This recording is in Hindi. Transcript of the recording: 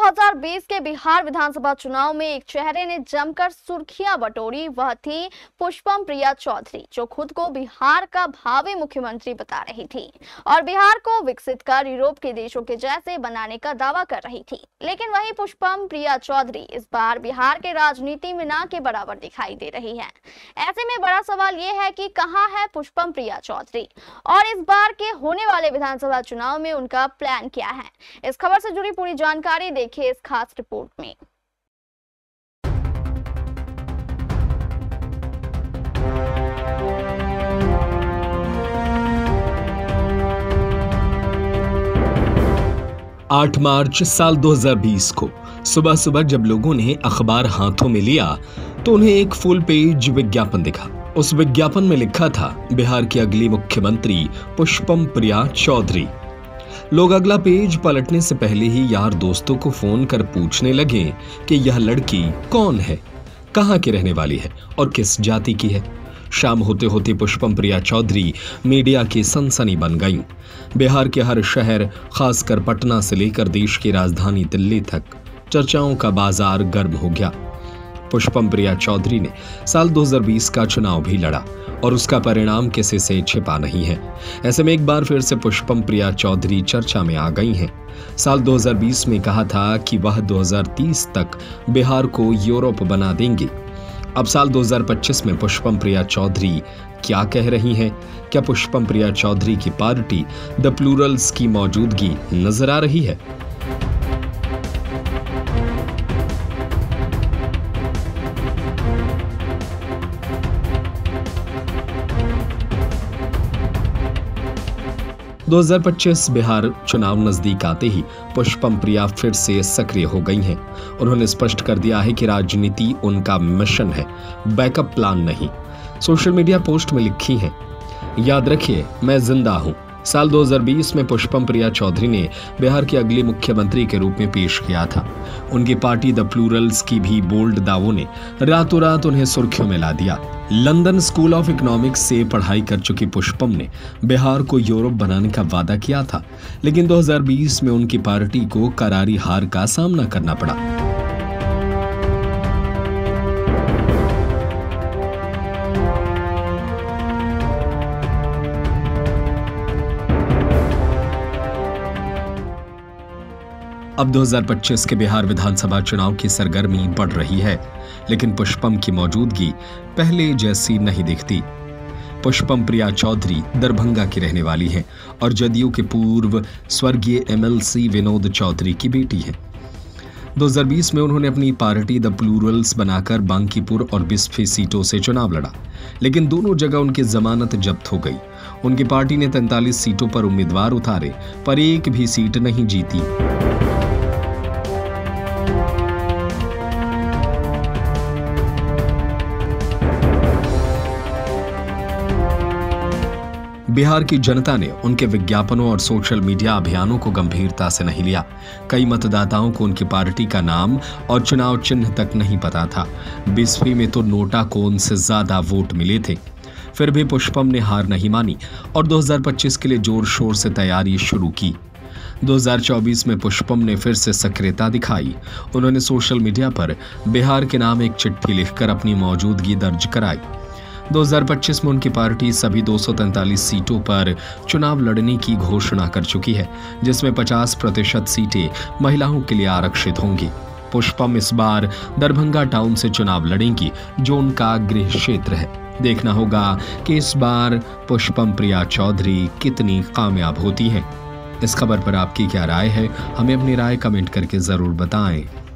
2020 के बिहार विधानसभा चुनाव में एक चेहरे ने जमकर सुर्खियां बटोरी। वह थी पुष्पम प्रिया चौधरी, जो खुद को बिहार का भावी मुख्यमंत्री बता रही थी और बिहार को विकसित कर यूरोप के देशों के जैसे बनाने का दावा कर रही थी। लेकिन वही पुष्पम प्रिया चौधरी इस बार बिहार के राजनीति में ना के बराबर दिखाई दे रही है। ऐसे में बड़ा सवाल यह है कि कहां है पुष्पम प्रिया चौधरी और इस बार के होने वाले विधानसभा चुनाव में उनका प्लान क्या है। इस खबर से जुड़ी पूरी जानकारी देखिए इस खास रिपोर्ट में। आठ मार्च साल 2020 को सुबह सुबह जब लोगों ने अखबार हाथों में लिया तो उन्हें एक फुल पेज विज्ञापन दिखा। उस विज्ञापन में लिखा था बिहार की अगली मुख्यमंत्री पुष्पम प्रिया चौधरी। लोग अगला पेज पलटने से पहले ही यार दोस्तों को फोन कर पूछने लगे कि यह लड़की कौन है, कहां की रहने वाली है और किस जाति की है। शाम होते होते पुष्पम प्रिया चौधरी मीडिया की सनसनी बन गईं। बिहार के हर शहर, खासकर पटना से लेकर देश की राजधानी दिल्ली तक चर्चाओं का बाजार गर्म हो गया। पुष्पम प्रिया चौधरी ने साल 2020 का चुनाव भी लड़ा और उसका परिणाम किसी से छिपा नहीं है। ऐसे में एक बार फिर से पुष्पम प्रिया चौधरी चर्चा में आ गई हैं। साल 2020 में कहा था कि वह 2030 तक बिहार को यूरोप बना देंगी। अब साल 2025 में पुष्पम प्रिया चौधरी क्या कह रही हैं? क्या पुष्पम प्रिया चौधरी की पार्टी द प्लूरल्स की मौजूदगी नजर आ रही है? – 2025 बिहार चुनाव नजदीक आते ही पुष्पम प्रिया फिर से सक्रिय हो गई हैं। उन्होंने स्पष्ट कर दिया है कि राजनीति उनका मिशन है, बैकअप प्लान नहीं। सोशल मीडिया पोस्ट में लिखी है, याद रखिए मैं जिंदा हूं। साल 2020 में पुष्पम प्रिया चौधरी ने बिहार के अगले मुख्यमंत्री के रूप में पेश किया था। उनकी पार्टी द प्लूरल्स की भी बोल्ड दावों ने रातों रात उन्हें सुर्खियों में ला दिया। लंदन स्कूल ऑफ इकोनॉमिक्स से पढ़ाई कर चुकी पुष्पम ने बिहार को यूरोप बनाने का वादा किया था, लेकिन 2020 में उनकी पार्टी को करारी हार का सामना करना पड़ा। अब 2025 के बिहार विधानसभा चुनाव की सरगर्मी बढ़ रही है, लेकिन पुष्पम की मौजूदगी पहले जैसी नहीं दिखती। पुष्पम प्रिया चौधरी दरभंगा की रहने वाली हैं और जदयू के पूर्व स्वर्गीय MLC विनोद चौधरी की बेटी हैं। 2020 में उन्होंने अपनी पार्टी द प्लूरल्स बनाकर बांकीपुर और बिस्फी सीटों से चुनाव लड़ा, लेकिन दोनों जगह उनकी जमानत जब्त हो गई। उनकी पार्टी ने 43 सीटों पर उम्मीदवार उतारे, पर एक भी सीट नहीं जीती। बिहार की जनता ने उनके विज्ञापनों और सोशल मीडिया अभियानों को गंभीरता से नहीं लिया। कई मतदाताओं को उनकी पार्टी का नाम और चुनाव चिन्ह तक नहीं पता था। बिस्फी में तो नोटा कोन से ज्यादा वोट मिले थे। फिर भी पुष्पम ने हार नहीं मानी और 2025 के लिए जोर शोर से तैयारी शुरू की। 2024 में पुष्पम ने फिर से सक्रियता दिखाई। उन्होंने सोशल मीडिया पर बिहार के नाम एक चिट्ठी लिखकर अपनी मौजूदगी दर्ज कराई। 2025 में उनकी पार्टी सभी 243 सीटों पर चुनाव लड़ने की घोषणा कर चुकी है, जिसमें 50% सीटें महिलाओं के लिए आरक्षित होंगी। पुष्पम इस बार दरभंगा टाउन से चुनाव लड़ेंगी, जो उनका गृह क्षेत्र है। देखना होगा कि इस बार पुष्पम प्रिया चौधरी कितनी कामयाब होती हैं। इस खबर पर आपकी क्या राय है? हमें अपनी राय कमेंट करके जरूर बताएं।